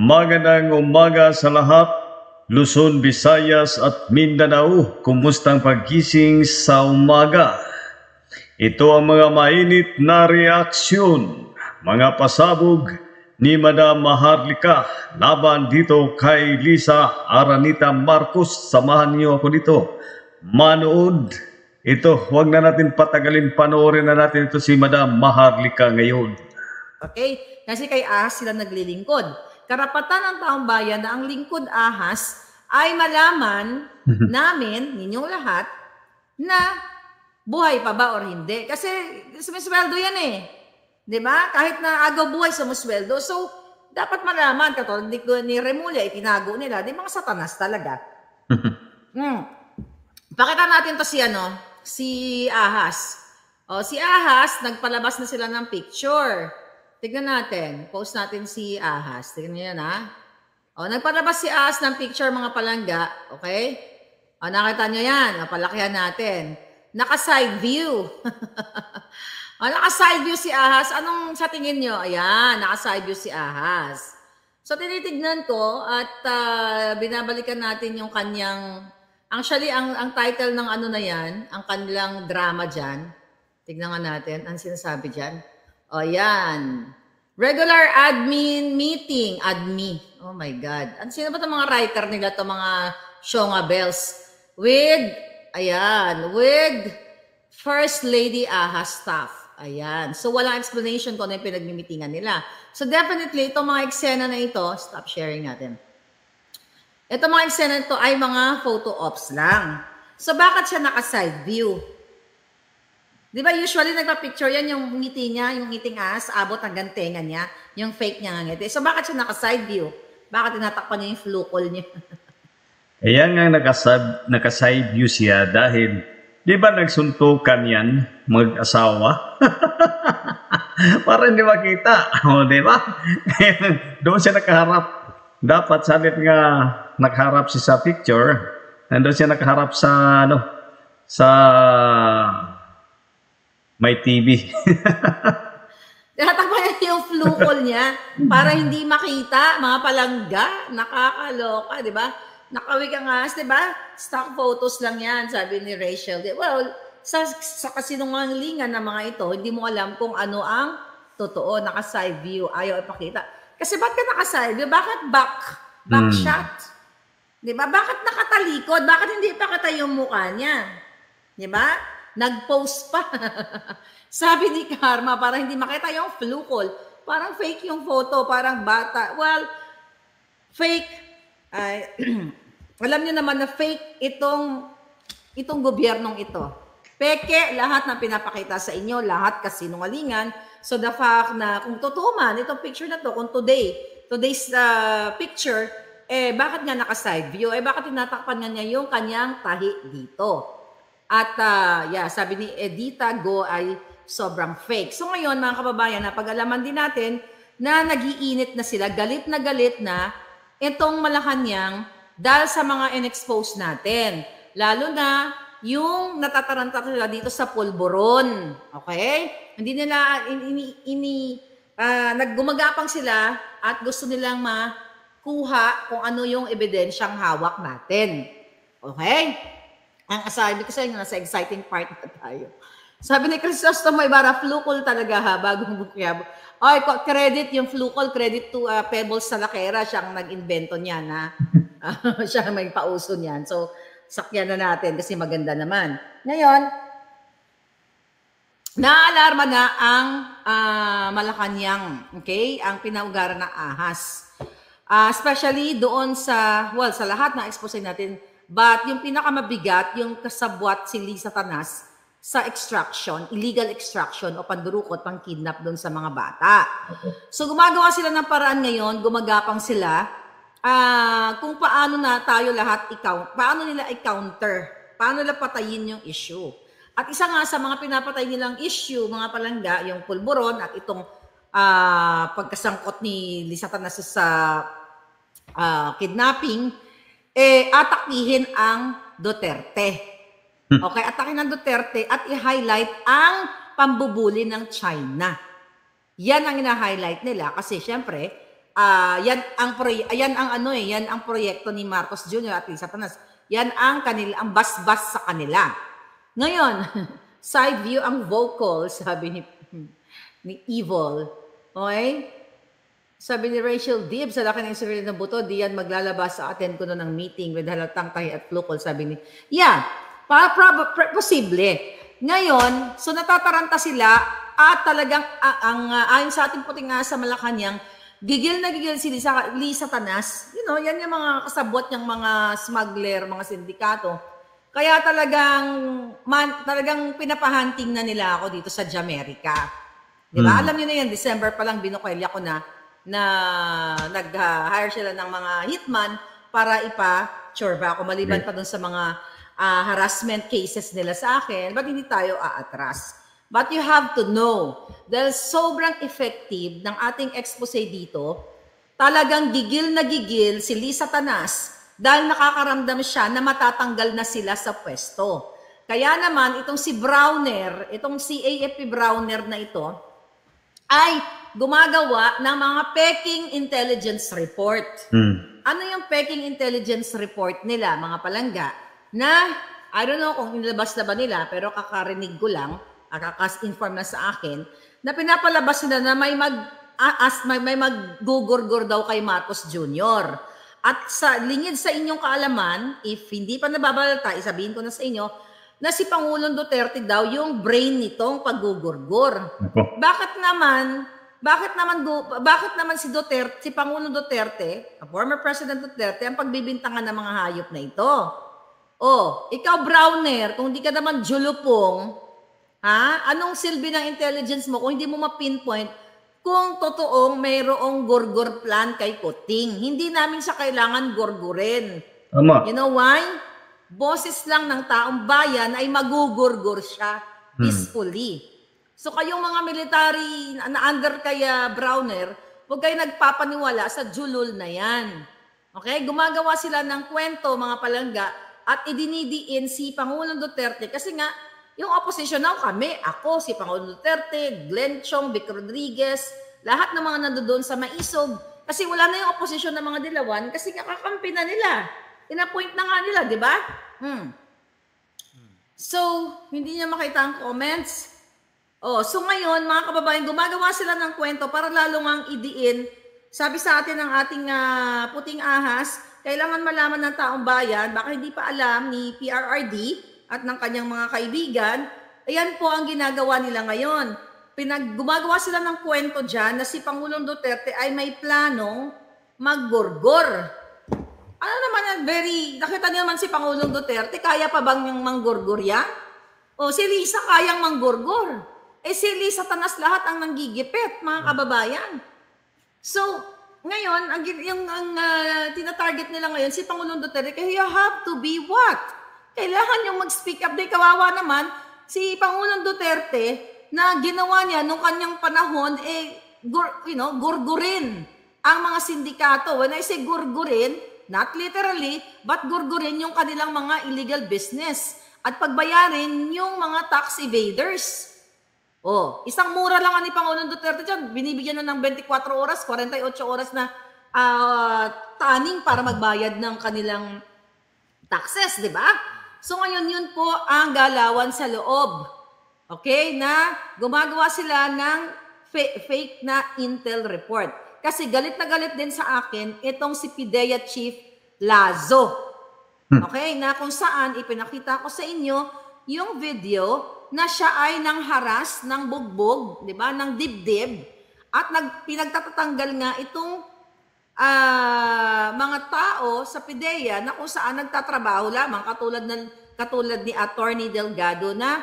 Magandang umaga sa lahat, Luzon, Visayas at Mindanao. Kumustang paggising sa umaga? Ito ang mga mainit na reaksyon, mga pasabog ni Madam Maharlika laban dito kay Lisa Aranita Marcos. Samahan niyo ako dito. Manood. Ito, huwag na natin patagalin, panoorin na natin ito si Madam Maharlika ngayon. Okay? Kasi kay ahas sila naglilingkod. Karapatan ng taong bayan na ang lingkod ahas ay malaman namin, ninyong lahat, na buhay pa ba or hindi. Kasi sumisweldo yan eh. Di ba? Kahit na agaw buhay sumisweldo. So, dapat malaman. Katulad ni Remulla, itinago nila. Di mga satanas talaga. Pakita natin to si ahas. O, si ahas, nagpalabas na sila ng picture. Tignan natin. Post natin si ahas. Tignan niyo yan, ha? O, nagpalabas si ahas ng picture, mga palangga. Okay? O, nakita niyo yan. Napalakihan natin. Naka-side view. O, naka-side view si ahas. Anong sa tingin niyo? Ayan, naka-side view si ahas. So, tinitignan ko at binabalikan natin yung kanyang... Actually, ang title ng ano na yan, ang kanilang drama dyan. Tignan nga natin. Ang sinasabi dyan? O, yan. Regular admin meeting. Admi. Oh my God. Sino ba itong mga writer nila, itong mga Shonga Bells? With First Lady Ahas staff. Ayan. So, walang explanation kung ano yung pinagmimitingan nila. So, definitely, itong mga eksena na ito, stop sharing natin. Itong mga eksena nito ay mga photo ops lang. So, bakit siya naka-side view? Di ba usually nagpa-picture yan yung ngiti niya, yung ngiting ahas, abot hanggang tenga niya, yung fake niya ng ngiti. So bakit siya naka-side view? Bakit tinatakpan niya yung flukol niya? Ayan nga naka-side view siya dahil, di ba nagsuntukan yan, mag-asawa? Para hindi makita. O, di ba? Doon siya nakaharap. Dapat salit nga nakaharap siya sa picture. Nandun siya nakaharap sa, may TV. Tinatakpan niya yung flukol niya para hindi makita, mga palangga. Nakakaloka, di ba? Nakawig ang ahas, di ba? Stock photos lang yan, sabi ni Rachel. Well, sa kasinungalingan ng mga ito, hindi mo alam kung ano ang totoo. Naka-side view, ayaw ipakita. Kasi ba't ka naka-side view? Bakit back shot? Di ba? Bakit nakatalikod? Bakit hindi ipakita yung mukha niya? Di ba? Nag-post pa. Sabi ni Karma, para hindi makita yung flukol. Parang fake yung photo, parang bata. Well, fake. Alam niyo naman na fake itong gobyernong ito. Peke, lahat ng pinapakita sa inyo, lahat kasinungalingan. So the fact na kung totoo man, itong picture na to, kung today's picture, bakit nga naka-side view? Bakit tinatakpan nga niya yung kanyang tahi dito? At sabi ni Edita Go ay sobrang fake. So ngayon mga kababayan, napag-alaman din natin na nagiinit na sila, galit na itong Malacanang dahil sa mga in-expose natin. Lalo na yung natataranta sila dito sa pulburon. Okay? Hindi nila, naggumagapang sila at gusto nilang makuha kung ano yung ebidensyang hawak natin. Okay? Ang sabi ko sa inyo, nasa exciting part na tayo. Sabi ni Crisostomo Ibarra, flukol talaga ha, bagong bukyabo. Ay, credit yung flukol, credit to Pebbles Salakera, siyang nag-invento niyan ha. Siya may pauso niyan. So, sakyan na natin kasi maganda naman. Ngayon, naalarma na ang Malacanang, okay? Ang pinaugaran ng ahas. Especially doon sa lahat na expose natin. But yung pinakamabigat, yung kasabwat si Lisa Tanas sa extraction, illegal extraction o pandurukot, pang-kidnap doon sa mga bata. So gumagawa sila ng paraan ngayon, gumagapang sila kung paano na tayo lahat paano nila i-counter, paano nila patayin yung issue. At isa nga sa mga pinapatay nilang issue, mga palangga, yung pulburon at itong pagkasangkot ni Lisa Tanas sa kidnapping, atakihin ang Duterte. Okay, atakihin ang Duterte at i-highlight ang pambubuli ng China. Yan ang ina-highlight nila kasi syempre, yan ang proyekto ni Marcos Jr. at Lisa Tanas. Yan ang ang basbas sa kanila. Ngayon, side view ang vocal, sabi ni Evil. Okay? Sabi ni Rachel Dib, sa laki ng sarili ng buto, di yan maglalabas sa attend ko na ng meeting with halatang tahi at flukol, sabi ni, yeah, posible. Ngayon, so natataranta sila at talagang, ayon sa ating puting sa Malacanang, gigil na gigil si Lisa Tanas. You know, yan yung mga kasabot niyang mga smuggler, mga sindikato. Kaya talagang pinapahunting na nila ako dito sa Jamaica. Di ba? Alam niyo na yan, December pa lang binukwelya ko na nag-hire sila ng mga hitman para ipa-chorba ako. Maliban pa dun sa mga harassment cases nila sa akin, ba't hindi tayo aatras? But you have to know, dahil sobrang effective ng ating expose dito, talagang gigil na gigil si Lisa Tanas dahil nakakaramdam siya na matatanggal na sila sa pwesto. Kaya naman, itong si Browner, itong si AFP Browner na ito, ay gumagawa ng mga peking intelligence report. Ano yung peking intelligence report nila, mga palangga? Na, I don't know kung inilabas na ba nila, pero kakarinig ko lang, kakas-inform na sa akin, na pinapalabas nila na may maggugurgur daw kay Marcos Jr. At sa lingid sa inyong kaalaman, if hindi pa nababalata, isabihin ko na sa inyo, na si Pangulong Duterte daw yung brain nitong paggugurgur. Bakit naman si Duterte, si Pangulong Duterte, former President Duterte, ang pagbibintangan ng mga hayop na ito? Oh, ikaw Browner, kung di ka naman julupong, anong silbi ng intelligence mo kung hindi mo ma-pinpoint kung totoong mayroong gurgur plan kay Kuting? Hindi namin siya kailangan gurgurin. Tama. You know why? Boses lang ng taong bayan ay magugurgur siya peacefully. So kayong mga military na under kay Browner, huwag kayo nagpapaniwala sa julul na yan. Okay? Gumagawa sila ng kwento, mga palangga, at idinidiin si Pangulong Duterte kasi nga, yung opposition na kami, ako, si Pangulong Duterte, Glenn Chong, Vic Rodriguez, lahat ng mga nandoon sa Maisog. Kasi wala na yung opposition ng mga Dilawan kasi kakampi na nila. Ina-point na nga nila, di ba? So, hindi niya makita ang comments. So ngayon, mga kababayan, gumagawa sila ng kwento para lalo ngang idiin. Sabi sa atin ng ating puting ahas, kailangan malaman ng taong bayan, baka hindi pa alam ni PRRD, at ng kanyang mga kaibigan, ayan po ang ginagawa nila ngayon. Gumagawa sila ng kwento dyan na si Pangulong Duterte ay may planong maggurgur. Ano naman, nakita niyo naman si Pangulong Duterte, kaya pa bang yung manggurgur yan? O si Lisa kayang manggurgur. Si Lisa Tanas lahat ang nanggigipit, mga kababayan. So, ngayon, ang tinatarget nila ngayon, si Pangulong Duterte, kaya you have to be what? Kailangan yung mag-speak up. Dahil kawawa naman, si Pangulong Duterte na ginawa niya nung kanyang panahon, gurgurin ang mga sindikato. When I say gurgurin, not literally, but gurgurin yung kanilang mga illegal business at pagbayarin yung mga tax evaders. Isang mura lang ni Pangulong Duterte dyan, binibigyan na ng 24 oras, 48 oras na taning para magbayad ng kanilang taxes, di ba? So ngayon yun po ang galawan sa loob. Okay? Na gumagawa sila ng fake na intel report. Kasi galit na galit din sa akin itong si PIDEA Chief Lazo. Okay? Na kung saan ipinakita ko sa inyo yung video na siya ay nang haras, ng bugbog, di ba? Ng dibdib. At pinagtatatanggal nga itong mga tao sa PIDEA na kung saan nagtatrabaho lamang katulad ni Attorney Delgado na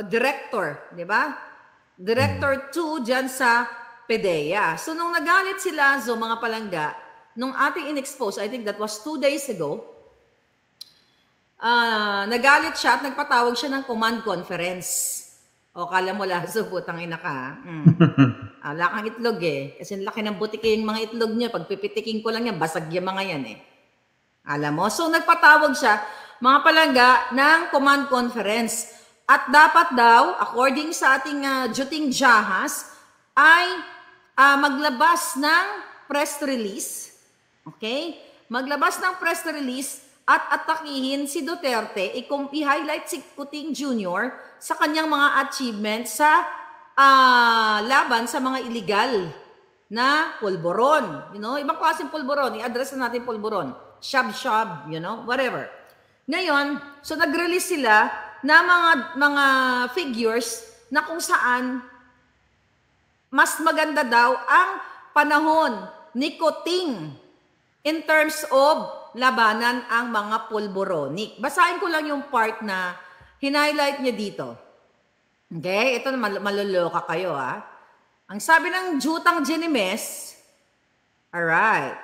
director, di ba? Director 2 dyan sa PIDEA. So nung nagalit sila, mga palangga, nung ating in-expose, I think that was 2 days ago, nagalit siya at nagpatawag siya ng command conference. Kala mo Lazo, putang ina ka. Wala kang itlog Kasi laki ng butike yung mga itlog niya. Pag pipitiking ko lang yan, basag yung mga yan Alam mo? So nagpatawag siya, mga palangga, ng command conference. At dapat daw, according sa ating Juting Jahas, ay maglabas ng press release, okay? Maglabas ng press release at atakihin si Duterte, i-highlight si Kuting Jr. sa kanyang mga achievements sa laban sa mga illegal na pulburon. You know, ibang klaseng pulburon, i-address na natin pulburon. Shab-shab, you know, whatever. Ngayon, so nag-release sila na mga figures na kung saan mas maganda daw ang panahon ni Kuting in terms of labanan ang mga pulboronic. Basahin ko lang yung part na hinighlight niya dito. Okay? Ito na maloloka kayo ha. Ang sabi ng Jutang Ginimes, alright.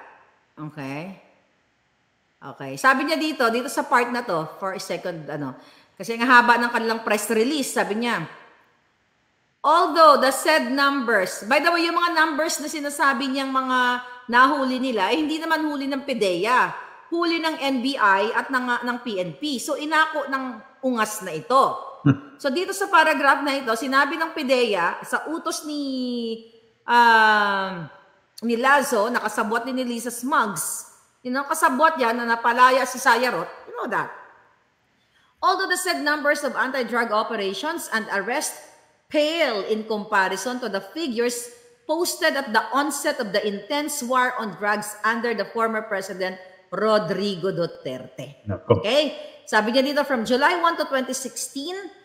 Okay. Okay. Sabi niya dito sa part na to, for a second, kasi nga haba ng kanilang press release, sabi niya, although the said numbers, by the way, yung mga numbers na sinasabi niyang mga nahuli nila, hindi naman huli ng PDEA, huli ng NBI at ng PNP. So, inako ng ungas na ito. So, dito sa paragraph na ito, sinabi ng PDEA, sa utos ni Lazo, nakasabwat ni Lisa Smugs, kasabwat yan na napalaya si Sayarot, you know that. Although the said numbers of anti-drug operations and arrests pale in comparison to the figures posted at the onset of the intense war on drugs under the former President Rodrigo Duterte. Okay? Sabi niya dito from July 1 to 2016,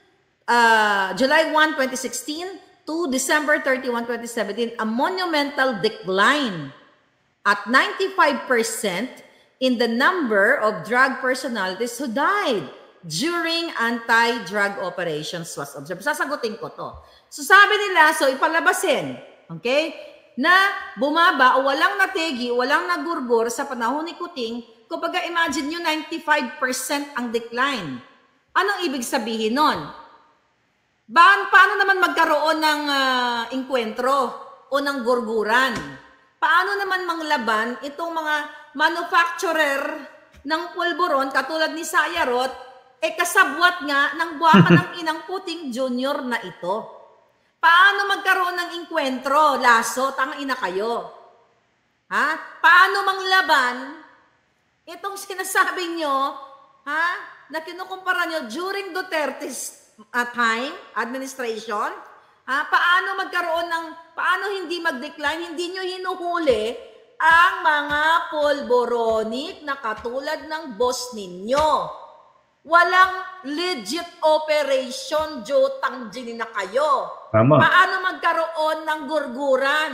July 1, 2016 to December 31, 2017, a monumental decline at 95% in the number of drug personalities who died during anti-drug operations was observed. Sasagutin ko to. So sabi nila, so ipalabasin, okay, na bumaba o walang nategi, walang nagurgur sa panahon ni Kuting, kumbaga imagine nyo 95% ang decline. Anong ibig sabihin nun? Paano naman magkaroon ng inkwentro o ng gurguran? Paano naman manglaban itong mga manufacturer ng pulburon katulad ni Sayarot, kasabwat nga ng buwaka ng inang Kuting Junior na ito? Paano magkaroon ng inkwentro, Lasso, tangina kayo? Ha? Paano manglaban itong sinasabi nyo, na kinukumpara nyo during Duterte's time, administration? Paano hindi mag-decline, hindi nyo hinuhuli ang mga pulboronic na katulad ng boss ninyo? Walang legit operation, Jutang Gini na kayo. Tama. Paano magkaroon ng gurguran?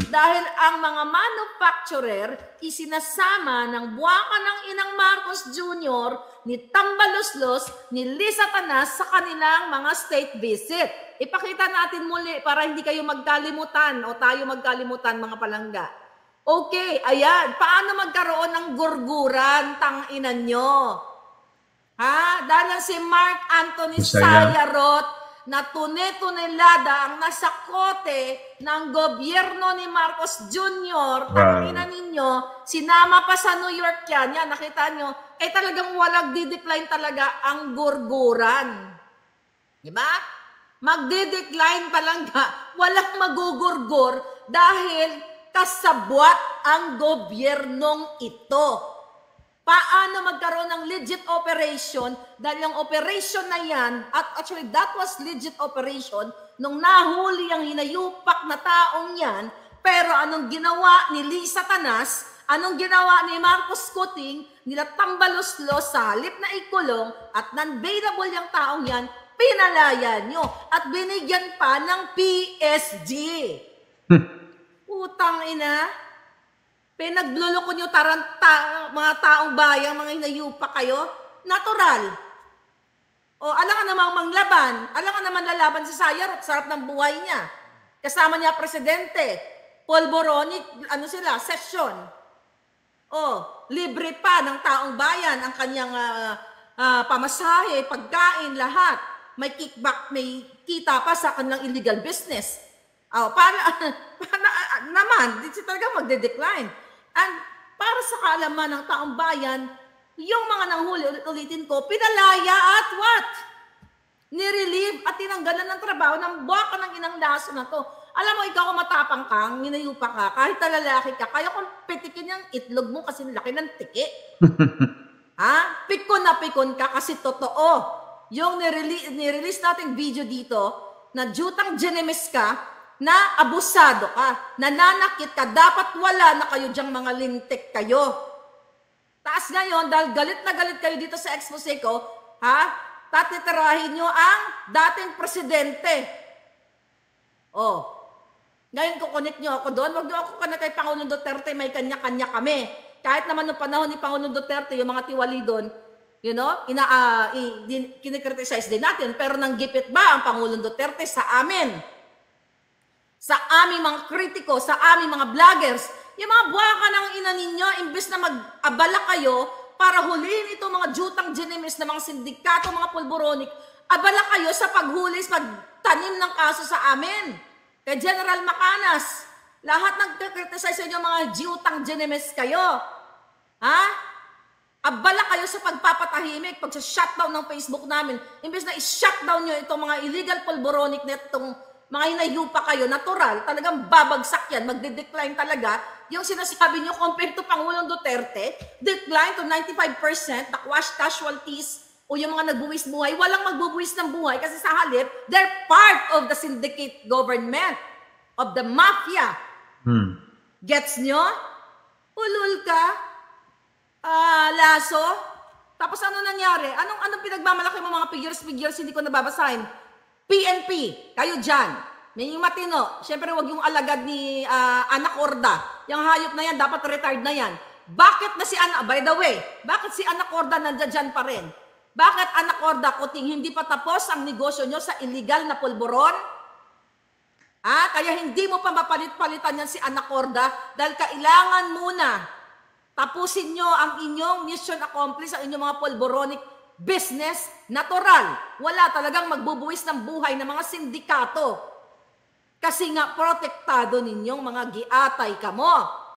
Dahil ang mga manufacturer isinasama ng buwaka ng inang Marcos Jr., ni Tambaloslos, ni Lisa Tanas sa kanilang mga state visit. Ipakita natin muli para hindi kayo magkalimutan o tayo magkalimutan mga palangga. Okay, ayan. Paano magkaroon ng gurguran, tanginan nyo? Dahil si Mark Anthony Sayarot na tunelada ang nasa kote ng gobyerno ni Marcos Jr. Tanginan ninyo, sinama pa sa New York yan. Nakita nyo, talagang walang didecline talaga ang gurguran. Diba? Magdidecline talaga. Walang magugurgur dahil kasabwat ang gobyernong ito. Paano magkaroon ng legit operation dahil yung operation na yan, at actually that was legit operation nung nahuli ang hinayupak na taong yan, pero anong ginawa ni Lisa Tanas, anong ginawa ni Marcos Kuting, nila Tambaloslos sa halip na ikulong at non-bailable yung taong yan, pinalaya nyo at binigyan pa ng PSG. Utang ina. Pinagluloko nyo mga taong bayang, mga hinayupa kayo, natural. O, alam ka namang manglaban, alam ka naman lalaban si Sayarot, sarap ng buhay niya. Kasama niya presidente, pulboronic, session. O, libre pa ng taong bayan ang kanyang pamasahe, pagkain, lahat. May kickback, may kita pa sa kanilang illegal business. O, naman, di siya talaga magde-decline. And para sa kaalaman ng taong bayan, yung mga nanghuli, ulitin ko, pinalaya at what? Nirelieve at tinanggalan ng trabaho ng baka ng inang Lasso na to. Alam mo, ikaw kung matapang kang, minayupa ka, kahit na lalaki ka, kaya kung pitikin yung itlog mo kasi laki ng tiki. Ha? Pikon ka kasi totoo. Yung nirelease nating video dito, na jutang genemis ka, na abusado ka, nananakit ka, dapat wala na kayo dyang mga lintik kayo. Taas ngayon, dahil galit na galit kayo dito sa expose ko, ha? Tatitirahin nyo ang dating presidente. Oh. Ngayon kukunik nyo ako doon, wag nyo ako connect kay Pangulong Duterte, may kanya-kanya kami. Kahit naman noong panahon ni Pangulong Duterte, yung mga tiwali doon, you know, kinikriticize din natin, pero nanggipit ba ang Pangulong Duterte sa amin? Sa aming mga kritiko, sa aming mga vloggers, yung mga buwaka ng ina ninyo, imbes na mag-abala kayo para huliin itong mga jutang genemis na mga sindikato, mga pulboronik, abala kayo sa paghuli, sa pagtanim ng kaso sa amin. Kay General Macanas, lahat nagkriticize sa inyo mga jutang genemis kayo. Ha? Abala kayo sa pagpapatahimik, pag sa shutdown ng Facebook namin, imbes na i-shutdown nyo itong mga illegal pulboronik na itong mga hinayupa kayo, natural, talagang babagsak yan, magde-decline talaga. Yung sinasabi nyo compared to Pangulong Duterte, decline to 95%, nakwash casualties, o yung mga nagbuwis buhay, walang magbubuwis ng buhay kasi sa halip, they're part of the syndicate government, of the mafia. Gets nyo? Ulul ka? Laso? Tapos ano nangyari? Anong pinagmamalaki mo mga figures, hindi ko nababasahin? PNP, kayo dyan. May yung matino. Siyempre, wag yung alagad ni Anacorda. Yung hayop na yan, dapat retired na yan. Bakit na si by the way, bakit si Anacorda nandiyan dyan pa rin? Bakit Anacorda, Kuting, hindi pa tapos ang negosyo nyo sa illegal na pulburon? Kaya hindi mo pa mapalit-palitan yan si Anacorda dahil kailangan muna tapusin nyo ang inyong mission accomplished, ang inyong mga pulboronic business, natural. Wala talagang magbubuwis ng buhay ng mga sindikato. Kasi nga protektado ninyong mga giatay kamo.